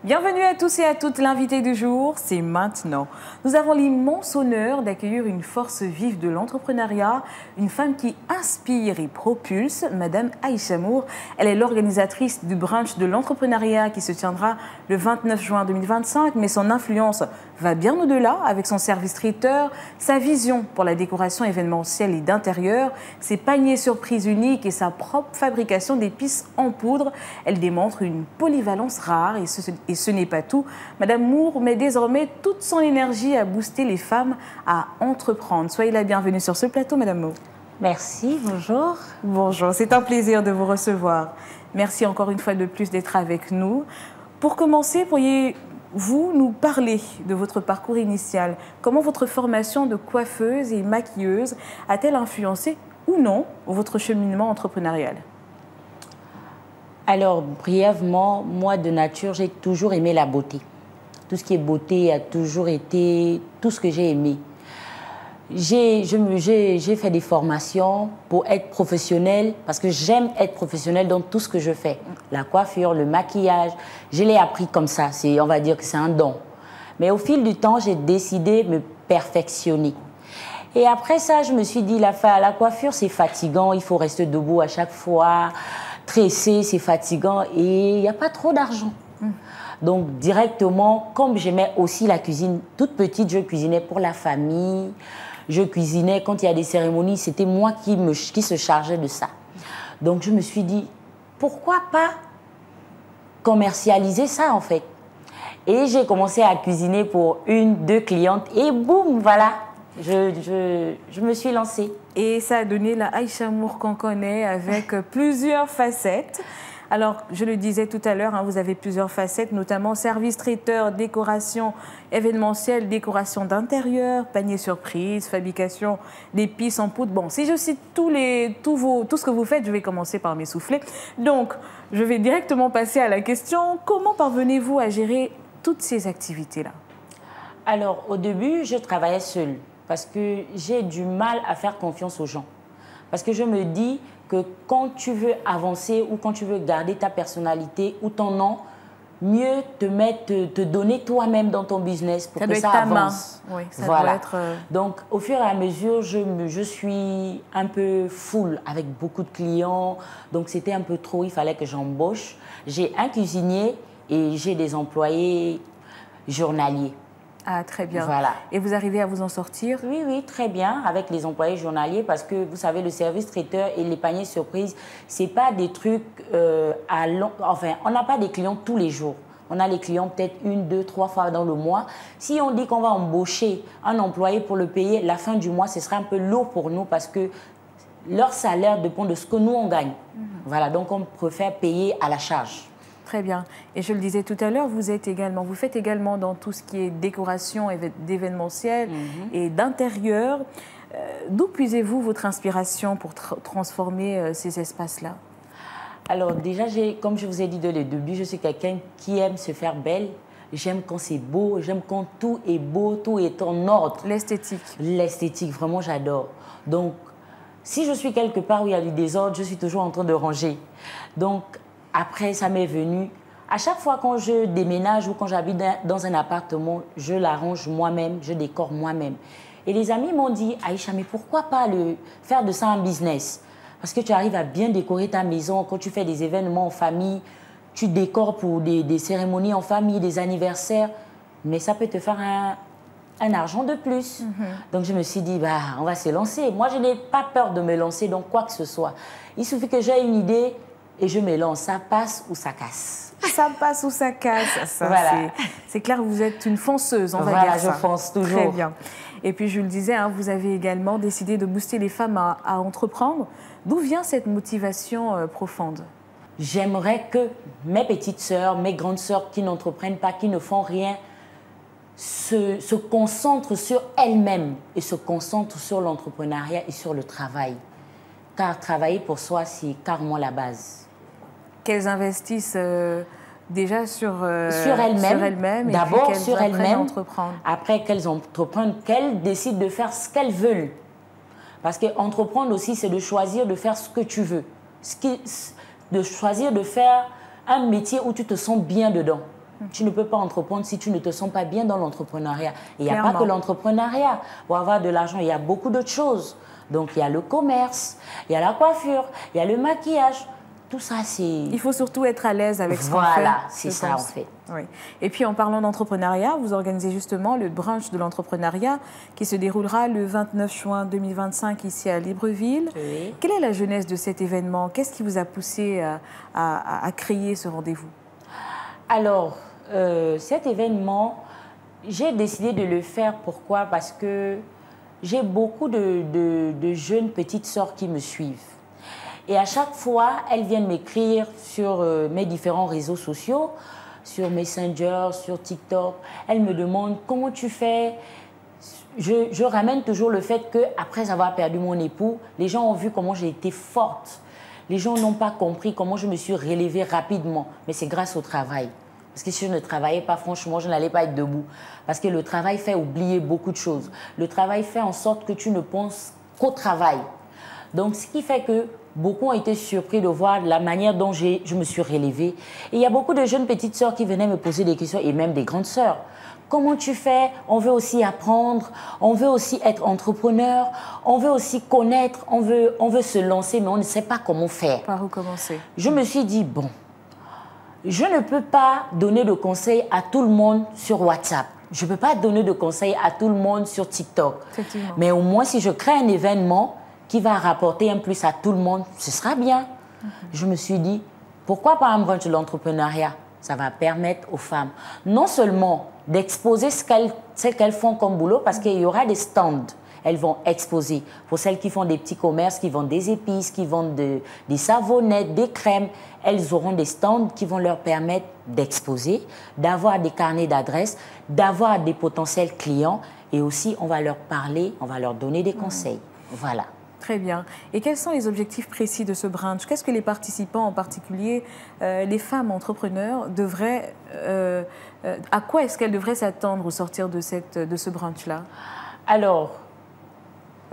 Bienvenue à tous et à toutes. L'invité du jour, c'est maintenant. Nous avons l'immense honneur d'accueillir une force vive de l'entrepreneuriat, une femme qui inspire et propulse, Madame Aïcha Mour. Elle est l'organisatrice du brunch de l'entrepreneuriat qui se tiendra le 29 juin 2025, mais son influence va bien au-delà avec son service traiteur, sa vision pour la décoration événementielle et d'intérieur, ses paniers surprises uniques et sa propre fabrication d'épices en poudre. Elle démontre une polyvalence rare et ce n'est pas tout. Madame Mour met désormais toute son énergie à booster les femmes à entreprendre. Soyez la bienvenue sur ce plateau, Madame Mour. Merci, bonjour. Bonjour, c'est un plaisir de vous recevoir. Merci encore une fois de plus d'être avec nous. Pour commencer, pourriez-vous nous parler de votre parcours initial? Comment votre formation de coiffeuse et maquilleuse a-t-elle influencé ou non votre cheminement entrepreneurial? Alors, brièvement, moi, de nature, j'ai toujours aimé la beauté. Tout ce qui est beauté a toujours été tout ce que j'ai aimé. J'ai fait des formations pour être professionnelle, parce que j'aime être professionnelle dans tout ce que je fais. La coiffure, le maquillage, je l'ai appris comme ça. On va dire que c'est un don. Mais au fil du temps, j'ai décidé de me perfectionner. Et après ça, je me suis dit, la coiffure, c'est fatigant, il faut rester debout à chaque fois. Tresser, c'est fatigant et il n'y a pas trop d'argent. Donc, directement, comme j'aimais aussi la cuisine, toute petite, je cuisinais pour la famille. Je cuisinais quand il y a des cérémonies, c'était moi qui se chargeais de ça. Donc, je me suis dit, pourquoi pas commercialiser ça, en fait? Et j'ai commencé à cuisiner pour 1, 2 clientes et boum, voilà. Je me suis lancée. Et ça a donné la Aïcha Mour qu'on connaît avec plusieurs facettes. Alors, je le disais tout à l'heure, vous avez plusieurs facettes, notamment service traiteur, décoration événementielle, décoration d'intérieur, panier surprise, fabrication d'épices en poudre. Bon, si je cite tout ce que vous faites, je vais commencer par m'essouffler. Donc, je vais directement passer à la question, comment parvenez-vous à gérer toutes ces activités-là? Alors, au début, je travaillais seule. Parce que j'ai du mal à faire confiance aux gens. Parce que je me dis que quand tu veux avancer ou quand tu veux garder ta personnalité ou ton nom, mieux te donner toi-même dans ton business pour que ça avance. Oui, ça voilà. doit être... Donc, au fur et à mesure, je suis un peu full avec beaucoup de clients. Donc, c'était un peu trop, il fallait que j'embauche. J'ai un cuisinier et j'ai des employés journaliers. Ah, très bien. Voilà. Et vous arrivez à vous en sortir? Oui, oui, très bien, avec les employés journaliers, parce que vous savez, le service traiteur et les paniers surprises, ce n'est pas des trucs Enfin, on n'a pas des clients tous les jours. On a les clients peut-être 1, 2, 3 fois dans le mois. Si on dit qu'on va embaucher un employé pour le payer, la fin du mois, ce sera un peu lourd pour nous parce que leur salaire dépend de ce que nous, on gagne. Voilà, donc on préfère payer à la charge. Très bien. Et je le disais tout à l'heure, vous faites également dans tout ce qui est décoration d'événementiel et d'intérieur. D'où puisez-vous votre inspiration pour transformer ces espaces-là? Alors déjà, comme je vous ai dit dès le début, je suis quelqu'un qui aime se faire belle. J'aime quand c'est beau, j'aime quand tout est beau, tout est en ordre. L'esthétique. L'esthétique, vraiment, j'adore. Donc, si je suis quelque part où il y a du désordre, je suis toujours en train de ranger. Donc, après, ça m'est venu. À chaque fois quand je déménage ou quand j'habite dans un appartement, je l'arrange moi-même, je décore moi-même. Et les amis m'ont dit, Aïcha, mais pourquoi pas faire de ça un business? Parce que tu arrives à bien décorer ta maison quand tu fais des événements en famille, tu décores pour des cérémonies en famille, des anniversaires, mais ça peut te faire un argent de plus. Donc je me suis dit, on va se lancer. Moi, je n'ai pas peur de me lancer dans quoi que ce soit. Il suffit que j'ai une idée et je me lance. Ça passe ou ça casse. Ça passe ou ça casse. Ça, voilà. C'est clair, vous êtes une fonceuse, on va dire ça. Voilà, je fonce toujours. Très bien. Et puis, je le disais, vous avez également décidé de booster les femmes à entreprendre. D'où vient cette motivation profonde? J'aimerais que mes petites sœurs, mes grandes sœurs qui n'entreprennent pas, qui ne font rien, se concentrent sur elles-mêmes et se concentrent sur l'entrepreneuriat et sur le travail. Car travailler pour soi, c'est carrément la base. Qu'elles investissent déjà sur elles-mêmes. D'abord sur elles-mêmes, après qu'elles entreprennent, qu'elles décident de faire ce qu'elles veulent. Parce qu'entreprendre aussi, c'est de choisir de faire ce que tu veux. De choisir de faire un métier où tu te sens bien dedans. Tu ne peux pas entreprendre si tu ne te sens pas bien dans l'entrepreneuriat. Et il n'y a pas que l'entrepreneuriat. Pour avoir de l'argent, il y a beaucoup d'autres choses. Donc, il y a le commerce, il y a la coiffure, il y a le maquillage. Tout ça, c'est... Il faut surtout être à l'aise avec ce qu'on fait. Voilà, c'est ça en fait. Oui. Et puis en parlant d'entrepreneuriat, vous organisez justement le brunch de l'entrepreneuriat qui se déroulera le 29 juin 2025 ici à Libreville. Oui. Quelle est la genèse de cet événement? Qu'est-ce qui vous a poussé à créer ce rendez-vous? Alors, cet événement, j'ai décidé de le faire. Pourquoi? Parce que j'ai beaucoup de jeunes petites sœurs qui me suivent. Et à chaque fois, elles viennent m'écrire sur mes différents réseaux sociaux, sur Messenger, sur TikTok. Elles me demandent comment tu fais. Je ramène toujours le fait qu'après avoir perdu mon époux, les gens ont vu comment j'ai été forte. Les gens n'ont pas compris comment je me suis relevée rapidement. Mais c'est grâce au travail. Parce que si je ne travaillais pas, franchement, je n'allais pas être debout. Parce que le travail fait oublier beaucoup de choses. Le travail fait en sorte que tu ne penses qu'au travail. Donc, ce qui fait que beaucoup ont été surpris de voir la manière dont je me suis relevée. Et il y a beaucoup de jeunes petites sœurs qui venaient me poser des questions, et même des grandes sœurs. Comment tu fais? On veut aussi apprendre, on veut aussi être entrepreneur, on veut aussi connaître, on veut se lancer, mais on ne sait pas comment faire. Par où commencer? Je me suis dit, bon, je ne peux pas donner de conseils à tout le monde sur WhatsApp. Je ne peux pas donner de conseils à tout le monde sur TikTok. Mais au moins, si je crée un événement qui va rapporter un plus à tout le monde, ce sera bien. Je me suis dit, pourquoi pas un brunch de l'entrepreneuriat? Ça va permettre aux femmes non seulement d'exposer ce qu'elles font comme boulot, parce qu'il y aura des stands. Elles vont exposer. Pour celles qui font des petits commerces, qui vendent des épices, qui vendent des savonnettes, des crèmes, elles auront des stands qui vont leur permettre d'exposer, d'avoir des carnets d'adresses, d'avoir des potentiels clients. Et aussi, on va leur parler, on va leur donner des conseils. Voilà. Très bien. Et quels sont les objectifs précis de ce brunch? Qu'est-ce que les participants, en particulier les femmes entrepreneurs, devraient, à quoi est-ce qu'elles devraient s'attendre au sortir de ce brunch-là? Alors,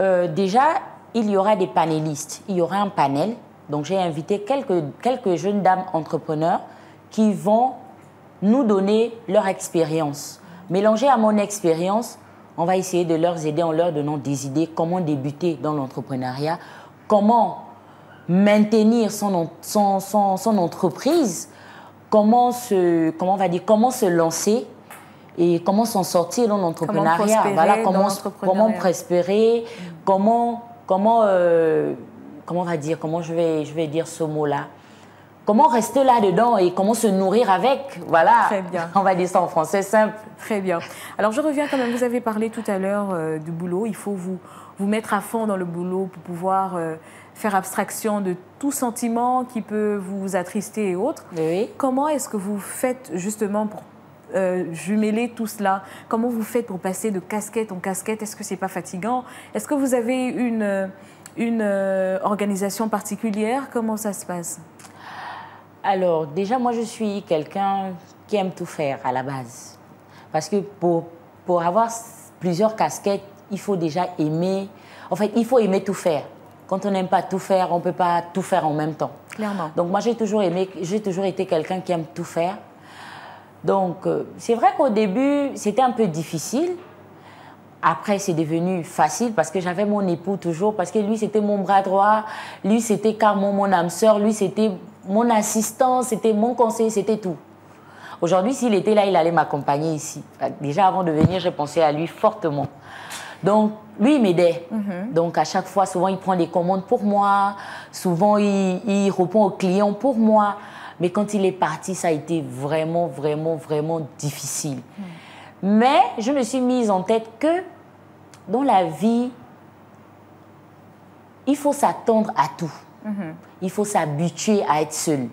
déjà, il y aura des panélistes. Il y aura un panel. Donc, j'ai invité quelques jeunes dames entrepreneurs qui vont nous donner leur expérience. Mélangée à mon expérience, on va essayer de leur aider en leur donnant des idées, comment débuter dans l'entrepreneuriat, comment maintenir son entreprise, comment se lancer et comment s'en sortir dans l'entrepreneuriat. Voilà, comment prospérer, comment je vais dire ce mot-là. Comment rester là-dedans et comment se nourrir avec. Voilà. Très bien. On va dire ça en français simple. Très bien. Alors, je reviens quand même. Vous avez parlé tout à l'heure du boulot. Il faut vous mettre à fond dans le boulot pour pouvoir faire abstraction de tout sentiment qui peut vous attrister et autres. Oui. Comment est-ce que vous faites justement pour jumeler tout cela? Comment vous faites pour passer de casquette en casquette? Est-ce que ce n'est pas fatigant? Est-ce que vous avez une organisation particulière? Comment ça se passe? Alors, déjà, moi, je suis quelqu'un qui aime tout faire à la base. Parce que pour avoir plusieurs casquettes, il faut déjà aimer... En fait, il faut aimer tout faire. Quand on n'aime pas tout faire, on ne peut pas tout faire en même temps. Clairement. Donc, moi, j'ai toujours été quelqu'un qui aime tout faire. Donc, c'est vrai qu'au début, c'était un peu difficile. Après, c'est devenu facile parce que j'avais mon époux toujours, parce que lui, c'était mon bras droit, lui, c'était Carmon, mon âme sœur, lui, c'était mon assistant, c'était mon conseiller, c'était tout. Aujourd'hui, s'il était là, il allait m'accompagner ici. Déjà, avant de venir, j'ai pensé à lui fortement. Donc, lui, il m'aidait. Donc, à chaque fois, souvent, il prend des commandes pour moi. Souvent, il répond aux clients pour moi. Mais quand il est parti, ça a été vraiment, vraiment, vraiment difficile. Mais je me suis mise en tête que dans la vie, il faut s'attendre à tout. Il faut s'habituer à être seul.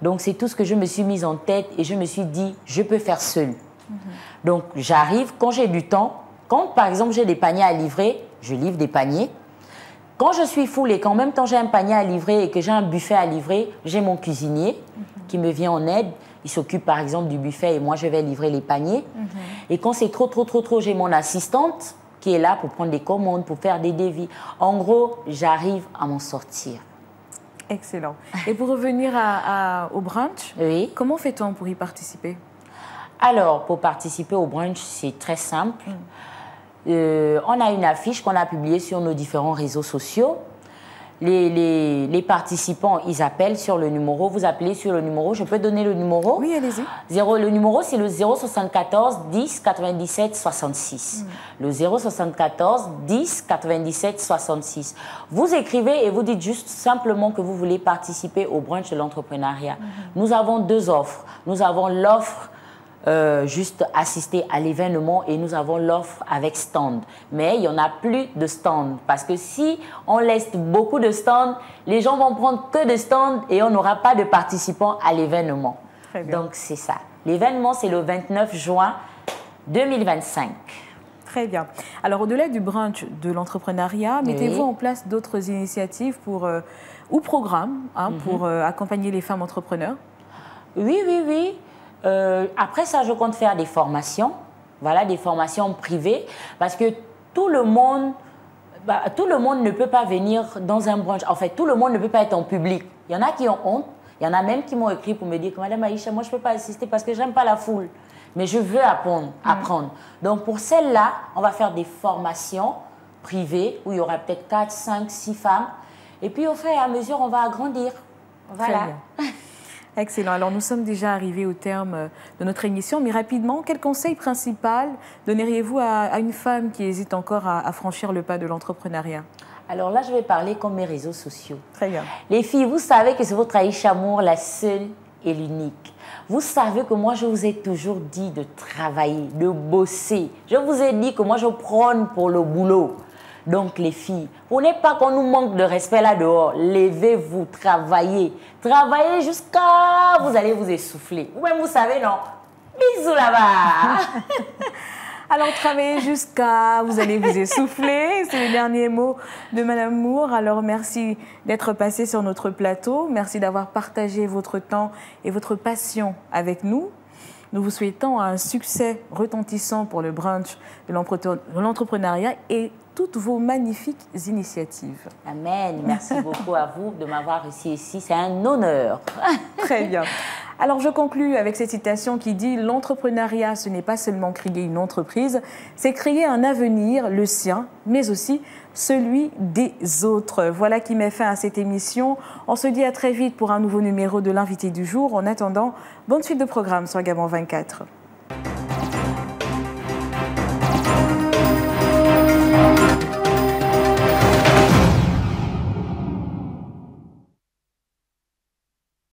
Donc, c'est tout ce que je me suis mise en tête et je me suis dit, je peux faire seul. Donc, j'arrive, quand j'ai du temps, quand, par exemple, j'ai des paniers à livrer, je livre des paniers. Quand je suis full et qu'en même temps, j'ai un panier à livrer et que j'ai un buffet à livrer, j'ai mon cuisinier qui me vient en aide. Il s'occupe, par exemple, du buffet et moi, je vais livrer les paniers. Et quand c'est trop, j'ai mon assistante qui est là pour prendre des commandes, pour faire des devis. En gros, j'arrive à m'en sortir. Excellent. Et pour revenir au brunch, Oui. comment fait-on pour y participer? Alors, pour participer au brunch, c'est très simple. On a une affiche qu'on a publiée sur nos différents réseaux sociaux. Les participants, ils appellent sur le numéro. Vous appelez sur le numéro. Je peux donner le numéro? Oui, allez-y. Le numéro, c'est le 074 10 97 66. Le 074 10 97 66. Vous écrivez et vous dites juste simplement que vous voulez participer au brunch de l'entrepreneuriat. Nous avons deux offres. Nous avons l'offre juste assister à l'événement et nous avons l'offre avec stand. Mais il n'y en a plus de stand parce que si on laisse beaucoup de stands, les gens vont prendre que des stands et on n'aura pas de participants à l'événement. Donc c'est ça. L'événement, c'est le 29 juin 2025. Très bien. Alors au-delà du brunch de l'entrepreneuriat, mettez-vous en place d'autres initiatives ou programmes pour accompagner les femmes entrepreneurs? Oui, oui, oui. Après ça, je compte faire des formations, voilà, des formations privées, parce que tout le monde ne peut pas venir dans un brunch. En fait, tout le monde ne peut pas être en public. Il y en a qui ont honte, il y en a même qui m'ont écrit pour me dire que Madame Aïcha, moi je ne peux pas assister parce que je n'aime pas la foule, mais je veux apprendre. Donc pour celle-là, on va faire des formations privées où il y aura peut-être 4, 5, 6 femmes. Et puis au fur et à mesure, on va agrandir. Voilà. Excellent. Alors, nous sommes déjà arrivés au terme de notre émission, mais rapidement, quel conseil principal donneriez-vous à une femme qui hésite encore à franchir le pas de l'entrepreneuriat? Alors là, je vais parler comme mes réseaux sociaux. Très bien. Les filles, vous savez que c'est votre Aïcha Amour, la seule et l'unique. Vous savez que moi, je vous ai toujours dit de travailler, de bosser. Je vous ai dit que moi, je prône pour le boulot. Donc, les filles, pour ne pas qu'on nous manque de respect là dehors, levez-vous, travaillez. Travaillez jusqu'à... Vous allez vous essouffler. Ou même, vous savez, non? Bisous là-bas. Alors, travaillez jusqu'à... Vous allez vous essouffler. C'est le dernier mot de Madame Moore. Alors, merci d'être passée sur notre plateau. Merci d'avoir partagé votre temps et votre passion avec nous. Nous vous souhaitons un succès retentissant pour le brunch de l'entrepreneuriat et toutes vos magnifiques initiatives. Amen. Merci beaucoup à vous de m'avoir reçu ici. C'est un honneur. Très bien. Alors, je conclus avec cette citation qui dit « L'entrepreneuriat, ce n'est pas seulement créer une entreprise, c'est créer un avenir, le sien, mais aussi celui des autres. » Voilà qui met fin à cette émission. On se dit à très vite pour un nouveau numéro de l'invité du jour. En attendant, bonne suite de programme sur Gabon 24.